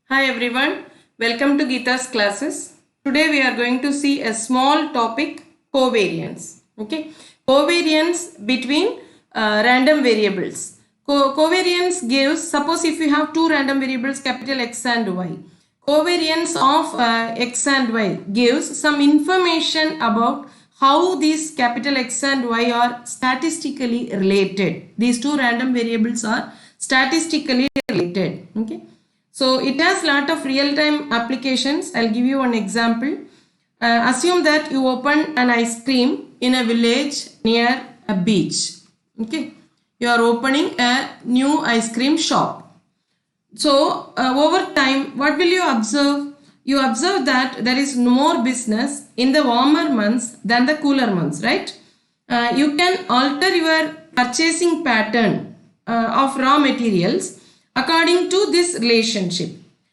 Hi everyone, welcome to Geeta's classes. Today we are going to see a small topic, covariance. Okay, covariance between random variables. Covariance gives, suppose if you have two random variables capital X and Y, covariance of X and Y gives some information about how these capital X and Y are statistically related. These two random variables are statistically related. Okay. So it has lot of real-time applications. I'll give you one example. Assume that you open an ice cream in a village near a beach. Okay, you are opening a new ice cream shop. So over time, what will you observe? You observe that there is more business in the warmer months than the cooler months, right? You can alter your purchasing pattern of raw materials according to this relationship.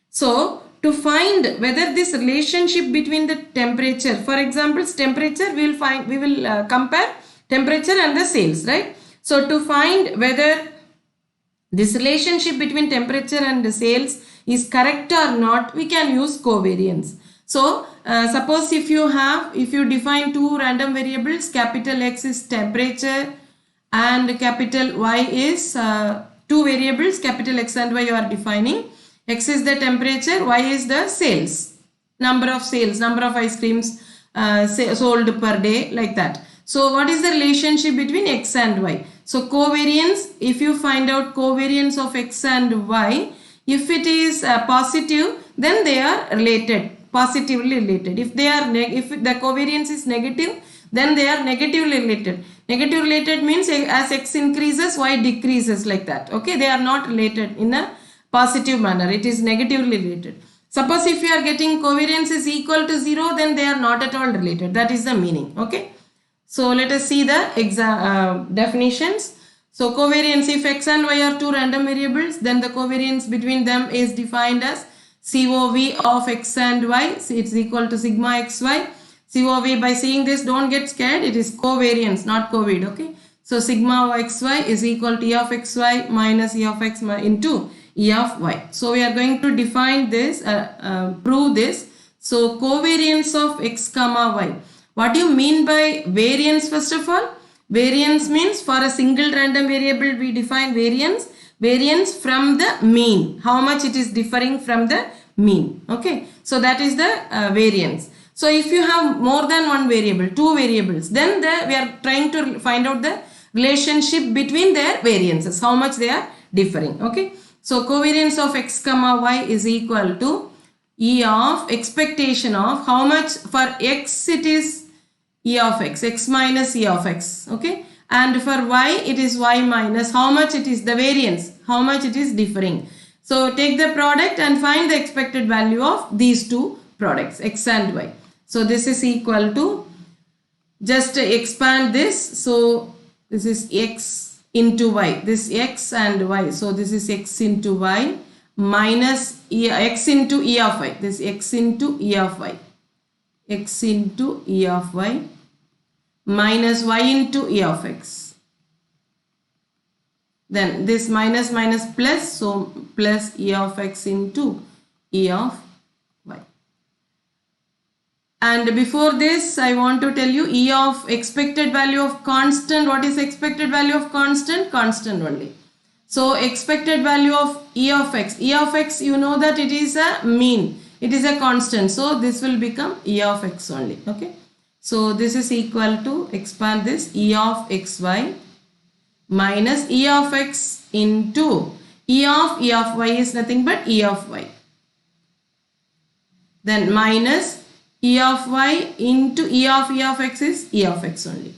So to find whether this relationship between the temperature, for example, temperature we will compare temperature and the sales, right? So to find whether this relationship between temperature and the sales is correct or not, we can use covariance. So suppose if you define two random variables, capital X is temperature and capital Y is two variables, capital X and Y you are defining. X is the temperature, Y is the sales, number of ice creams sold per day, like that. So what is the relationship between X and Y? So covariance, if you find out covariance of X and Y, if it is positive, then they are related, positively related. If the covariance is negative, then they are negatively related. Negative related means as X increases, Y decreases, like that. Okay, they are not related in a positive manner. It is negatively related. Suppose if you are getting covariance is equal to 0, then they are not at all related. That is the meaning. Okay. So let us see the definitions. So covariance, if X and Y are two random variables, then the covariance between them is defined as COV of X and Y. So it's equal to sigma XY. COV, by seeing this, don't get scared. It is covariance, not COVID. Okay. So sigma XY is equal to E of XY minus E of X into E of Y. So we are going to define this, prove this. So covariance of X comma Y. What do you mean by variance? First of all, variance means for a single random variable we define variance. Variance from the mean. How much it is differing from the mean. Okay. So that is the variance. So if you have more than one variable, two variables, then we are trying to find out the relationship between their variances. How much they are differing. Okay. So covariance of X comma Y is equal to E of expectation of how much for X it is E of X, X minus E of X, okay, and for Y it is Y minus how much it is the variance, how much it is differing. So take the product and find the expected value of these two products, X and Y. So this is equal to, just expand this, so this is X into Y, this X and Y, so this is X into Y minus X into E of Y, this X into E of Y, X into E of Y minus Y into E of X. Then this minus plus, so plus E of X into E of Y. And before this, I want to tell you E of expected value of constant. What is expected value of constant? Constant only. So expected value of E of X. E of X, you know that it is a mean. It is a constant. So this will become E of X only. Okay. So this is equal to, expand this, E of XY minus E of X into E of Y is nothing but E of Y. Then minus E of Y into E of X is E of X only.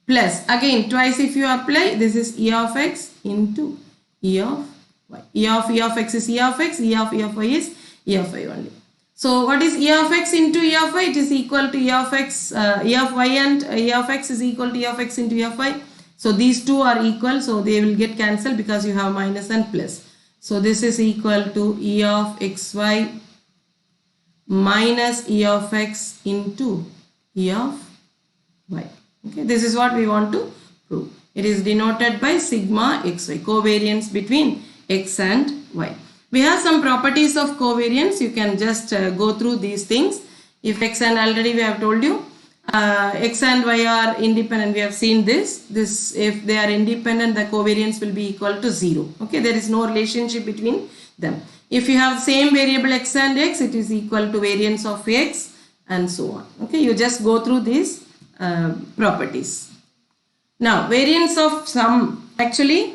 Plus, again twice if you apply, this is E of X into E of Y. E of X is E of X, E of Y is E of Y only. So what is E of X into E of Y? It is equal to E of X, E of Y and E of X is equal to E of X into E of Y. So these two are equal, so they will get cancelled because you have minus and plus. So this is equal to E of XY minus E of X into E of Y. Okay, this is what we want to prove. It is denoted by sigma XY, covariance between X and Y. We have some properties of covariance. You can just go through these things. If x and already we have told you, x and y are independent. We have seen this. If they are independent, the covariance will be equal to 0. Okay, there is no relationship between them. If you have same variable x and x, it is equal to variance of x and so on. Okay, you just go through these properties. Now, variance of sum. Actually,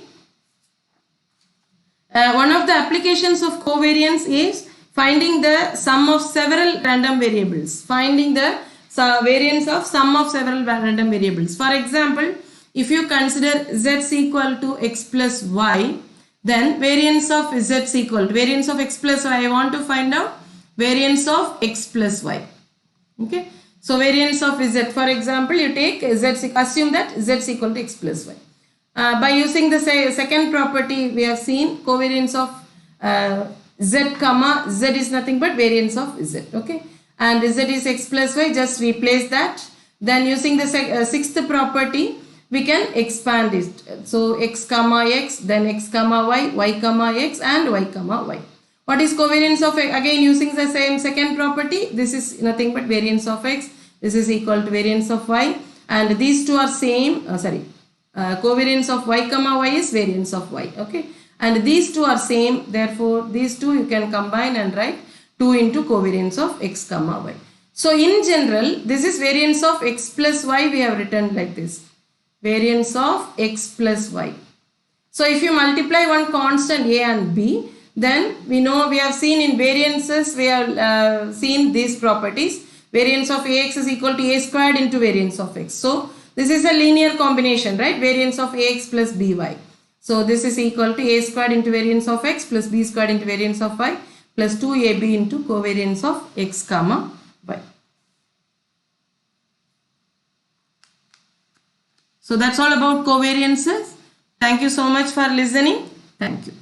one of the applications of covariance is finding the sum of several random variables. Finding the variance of sum of several random variables. For example, if you consider z is equal to x plus y, then variance of z is equal to variance of x plus y. I want to find out variance of x plus y. Okay. So variance of z, for example, you take z, assume that z is equal to x plus y. By using the second property, we have seen covariance of z comma z is nothing but variance of z. Okay, and z is x plus y, just replace that. Then using the sixth property, we can expand it. So x comma x, then x comma y comma x, and y comma y. What is covariance of x? Again using the same second property, this is nothing but variance of x, this is equal to variance of y, and these two are same, covariance of y comma y is variance of y. Okay, and these two are same, therefore these two you can combine and write 2 into covariance of x comma y. So in general, this is variance of x plus y, we have written like this, variance of x plus y. So if you multiply one constant a and b, then we know, we have seen in variances, we have seen these properties. Variance of ax is equal to a squared into variance of x. So this is a linear combination, right? Variance of ax plus by. So this is equal to a squared into variance of x plus b squared into variance of y plus 2ab into covariance of x comma y. So that's all about covariances. Thank you so much for listening. Thank you.